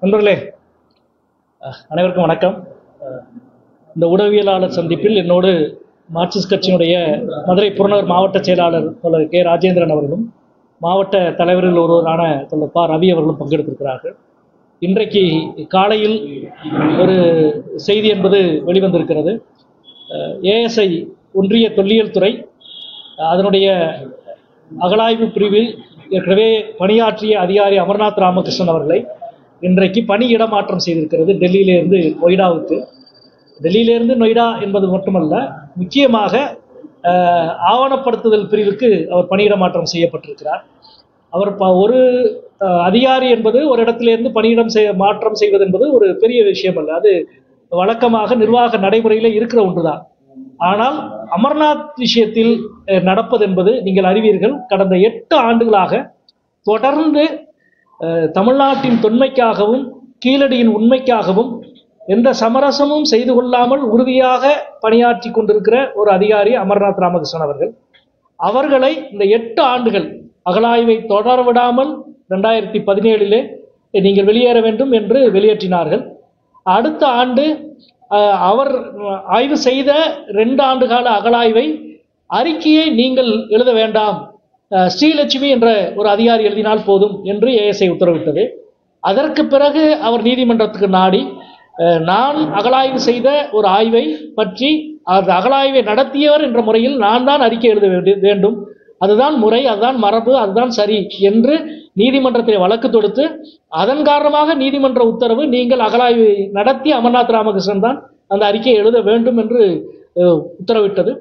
நண்பர்களே, அனைவருக்கும் வணக்கம். இந்த உடவியலாளர் சந்திப்பில் என்னோடு மார்க்சிஸ்ட் கட்சியினுடைய மதுரை புறநகர் மாவட்ட செயலாளர் தோழர் கே ராஜேந்திரன் அவர்களும் மாவட்ட தலைவர்கள் ஒருவரான தோழர் ப ரவி அவர்களும் பங்கெடுத்திருக்கிறார்கள். இன்றைக்கு காலையில் ஒரு செய்தி என்பது வெளிவந்திருக்கிறது. ஏஎஸ்ஐ ஒன்றிய தொல்லியல் துறை அதனுடைய அகழாய்வு பிரிவில் ஏற்கனவே பணியாற்றிய அதிகாரி அமர்நாத் ராமகிருஷ்ணன் அவர்களை இன்றைக்கு பணி இடமாற்றம் செய்திருக்கிறது. டெல்லியிலிருந்து நொய்டாவுக்கு. டெல்லியிலிருந்து நொய்டா என்பது மட்டுமல்ல, முக்கியமாக ஆவணப்படுத்துதல் பிரிவுக்கு அவர் பணியிடமாற்றம் செய்யப்பட்டிருக்கிறார். அவர் ஒரு அதிகாரி என்பது ஒரு இடத்திலிருந்து பணியிடம் மாற்றம் செய்வது என்பது ஒரு பெரிய விஷயம் அல்ல. அது வழக்கமாக நிர்வாக நடைமுறையில் இருக்கிற ஒன்றுதான். ஆனால் அமர்நாத் விஷயத்தில் நடப்பது என்பது நீங்கள் அறிவீர்கள். கடந்த 8 ஆண்டுகளாக தொடர்ந்து தமிழ்நாட்டின் தொன்மைக்காகவும் கீழடியின் உண்மைக்காகவும் எந்த சமரசமும் செய்து கொள்ளாமல் உறுதியாக பணியாற்றி கொண்டிருக்கிற ஒரு அதிகாரி அமர்நாத் ராமகிருஷ்ணன் அவர்கள். அவர்களை இந்த 8 ஆண்டுகள் அகழாய்வை தொடர விடாமல் 2017 நீங்கள் வெளியேற வேண்டும் என்று வெளியேற்றினார்கள். அடுத்த ஆண்டு அவர் ஆய்வு செய்த 2 ஆண்டு கால அகழாய்வை அறிக்கையை நீங்கள் எழுத வேண்டாம், ஸ்ரீலட்சுமி என்ற ஒரு அதிகாரி எழுதினால் போதும் என்று ஏஎஸ்ஐ உத்தரவிட்டது. அதற்கு பிறகு அவர் நீதிமன்றத்துக்கு நாடி, நான் அகழாய்வு செய்த ஒரு ஆய்வை பற்றி அந்த அகழாய்வை நடத்தியவர் என்ற முறையில் நான் தான் அறிக்கை எழுத வேண்டும், அதுதான் முறை, அதுதான் மரபு, அதுதான் சரி என்று நீதிமன்றத்தில் வழக்கு தொடுத்து, அதன் காரணமாக நீதிமன்ற உத்தரவு நீங்கள் அகழாய்வை நடத்தி அமர்நாத் ராமகிருஷ்ணன் தான் அந்த அறிக்கையை எழுத வேண்டும் என்று உத்தரவிட்டது.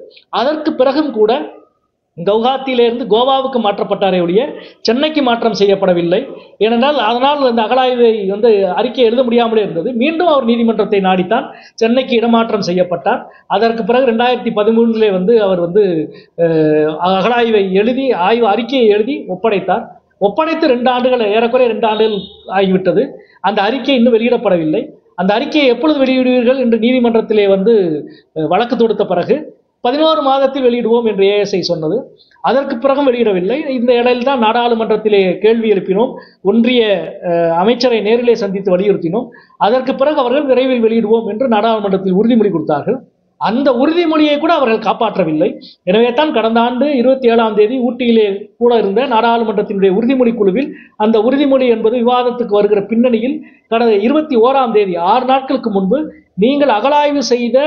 அதற்கு பிறகும் கூட கவுஹாத்தியிலிருந்து கோவாவுக்கு மாற்றப்பட்டாரே ஒழிய சென்னைக்கு மாற்றம் செய்யப்படவில்லை. ஏனென்றால் அதனால் அந்த அகழாய்வை அறிக்கை எழுத முடியாமலே இருந்தது. மீண்டும் அவர் நீதிமன்றத்தை நாடித்தான் சென்னைக்கு இடமாற்றம் செய்யப்பட்டார். அதற்கு பிறகு 2013 அவர் அகழாய்வை எழுதி அறிக்கையை எழுதி ஒப்படைத்தார். ஒப்படைத்து 2 ஆண்டுகள், ஏறக்குறைய 2 ஆண்டுகள் ஆகிவிட்டது. அந்த அறிக்கை இன்னும் வெளியிடப்படவில்லை. அந்த அறிக்கையை எப்பொழுது வெளியிடுவீர்கள் என்று நீதிமன்றத்திலே வழக்கு தொடுத்த பிறகு 11 மாதத்தில் வெளியிடுவோம் என்று ஏஎஸ்ஐ சொன்னது. அதற்கு பிறகும் வெளியிடவில்லை. இந்த இடையில் தான் நாடாளுமன்றத்திலே கேள்வி எழுப்பினோம், ஒன்றிய அமைச்சரை நேரிலே சந்தித்து வலியுறுத்தினோம். அதற்கு பிறகு அவர்கள் விரைவில் வெளியிடுவோம் என்று நாடாளுமன்றத்தில் உறுதிமொழி கொடுத்தார்கள். அந்த உறுதிமொழியை கூட அவர்கள் காப்பாற்றவில்லை. எனவே தான் கடந்த ஆண்டு 27ஆம் தேதி ஊட்டியிலே கூட இருந்த நாடாளுமன்றத்தினுடைய உறுதிமொழி குழுவில் அந்த உறுதிமொழி என்பது விவாதத்துக்கு வருகிற பின்னணியில் கடந்த 21ஆம் தேதி 6 நாட்களுக்கு முன்பு நீங்கள் அகழாய்வு செய்த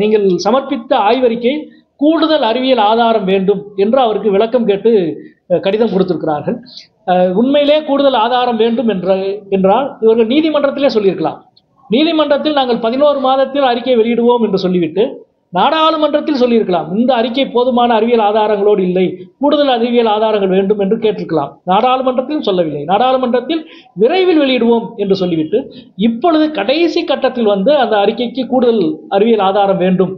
நீங்கள் சமர்ப்பித்த ஆய்வறிக்கை கூடுதல் அறிவியல் ஆதாரம் வேண்டும் என்று அவருக்கு விளக்கம் கேட்டு கடிதம் கொடுத்திருக்கிறார்கள். உண்மையிலே கூடுதல் ஆதாரம் வேண்டும் என்றால் இவர்கள் நீதிமன்றத்திலே சொல்லியிருக்கலாம். நீதிமன்றத்தில் நாங்கள் 11 மாதத்தில் அறிக்கை வெளியிடுவோம் என்று சொல்லிவிட்டு நாடாளுமன்றத்தில் சொல்லியிருக்கலாம், இந்த அறிக்கை போதுமான அறிவியல் ஆதாரங்களோடு இல்லை, கூடுதல் அறிவியல் ஆதாரங்கள் வேண்டும் என்று கேட்டிருக்கலாம். நாடாளுமன்றத்திலும் சொல்லவில்லை. நாடாளுமன்றத்தில் விரைவில் வெளியிடுவோம் என்று சொல்லிவிட்டு இப்பொழுது கடைசி கட்டத்தில் அந்த அறிக்கைக்கு கூடுதல் அறிவியல் ஆதாரம் வேண்டும்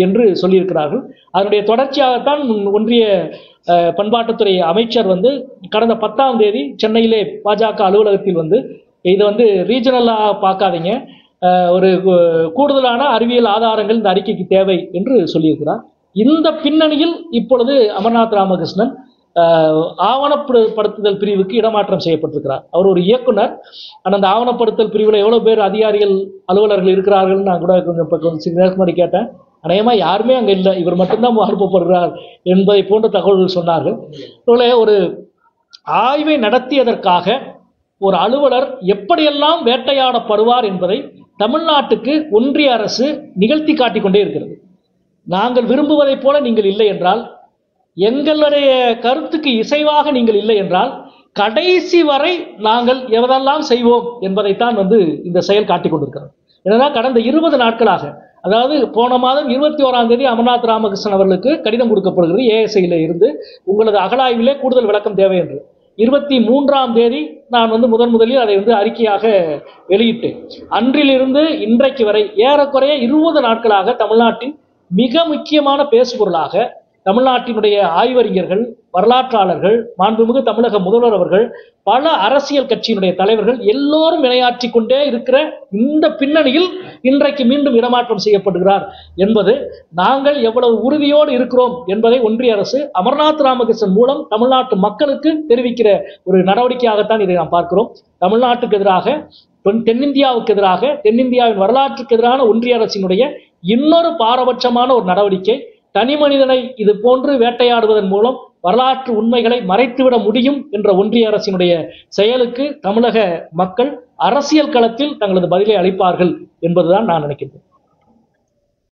என்று சொல்லியிருக்கிறார்கள். அதனுடைய தொடர்ச்சியாகத்தான் ஒன்றிய பண்பாட்டுத்துறை அமைச்சர் கடந்த 10ஆம் தேதி சென்னையிலே பாஜக அலுவலகத்தில் இது ரீஜனலாக பார்க்காதீங்க, ஒரு கூடுதலான அறிவியல் ஆதாரங்கள் இந்த அறிக்கைக்கு தேவை என்று சொல்லியிருக்கிறார். இந்த பின்னணியில் இப்பொழுது அமர்நாத் ராமகிருஷ்ணன் ஆவணப்படுத்துதல் பிரிவுக்கு இடமாற்றம் செய்யப்பட்டிருக்கிறார். அவர் ஒரு இயக்குனர். ஆனால் அந்த ஆவணப்படுத்தல் பிரிவில் எவ்வளவு பேர் அதிகாரிகள் அலுவலர்கள் இருக்கிறார்கள் நான் கூட கொஞ்சம் சில நேரத்துக்கு முன்னாடி கேட்டேன். அநேகமாக யாருமே அங்கே இல்லை, இவர் மட்டும்தான் அனுப்பப்படுகிறார் என்பதை போன்ற தகவல்கள் சொன்னார்கள். ஒரு ஆய்வை நடத்தியதற்காக ஒரு அலுவலர் எப்படியெல்லாம் வேட்டையாடப்படுவார் என்பதை தமிழ்நாட்டுக்கு ஒன்றிய அரசு நிகழ்த்தி காட்டிக்கொண்டே இருக்கிறது. நாங்கள் விரும்புவதைப் போல நீங்கள் இல்லை என்றால், எங்களுடைய கருத்துக்கு இசைவாக நீங்கள் இல்லை என்றால், கடைசி வரை நாங்கள் எவதெல்லாம் செய்வோம் என்பதைத்தான் இந்த செயல் காட்டிக் கொண்டிருக்கிறது. ஏனென்றால் கடந்த 20 நாட்களாக, அதாவது போன மாதம் 21ஆம் தேதி அமர்நாத் ராமகிருஷ்ணன் அவர்களுக்கு கடிதம் கொடுக்கப்படுகிறது ஏஎஸ்ஐயில் இருந்து, உங்களது அகழாய்விலே கூடுதல் விளக்கம் தேவை என்று. 23ஆம் தேதி நான் முதலில் அதை அறிக்கையாக வெளியிட்டேன். அன்றிலிருந்து இன்றைக்கு வரை ஏறக்குறைய 20 நாட்களாக தமிழ்நாட்டின் மிக முக்கியமான பேசுபொருளாக தமிழ்நாட்டினுடைய ஆய்வறிஞர்கள், வரலாற்றாளர்கள், மாண்புமிகு தமிழக முதல்வர் அவர்கள், பல அரசியல் கட்சியினுடைய தலைவர்கள் எல்லோரும் வினையாற்றி கொண்டே இருக்கிற இந்த பின்னணியில் இன்றைக்கு மீண்டும் இடமாற்றம் செய்யப்படுகிறார் என்பது நாங்கள் எவ்வளவு உறுதியோடு இருக்கிறோம் என்பதை ஒன்றிய அரசு அமர்நாத் ராமகிருஷ்ணன் மூலம் தமிழ்நாட்டு மக்களுக்கு தெரிவிக்கிற ஒரு நடவடிக்கையாகத்தான் இதை நாம் பார்க்கிறோம். தமிழ்நாட்டுக்கு எதிராக, தென்னிந்தியாவுக்கு எதிராக, தென்னிந்தியாவின் வரலாற்றுக்கு எதிரான ஒன்றிய அரசினுடைய இன்னொரு பாரபட்சமான ஒரு நடவடிக்கை. தனி மனிதனை இது போன்று வேட்டையாடுவதன் மூலம் வரலாற்று உண்மைகளை மறைத்துவிட முடியும் என்ற ஒன்றிய அரசினுடைய செயலுக்கு தமிழக மக்கள் அரசியல் களத்தில் தங்களது பதிலை அளிப்பார்கள் என்பதுதான் நான் நினைக்கிறேன்.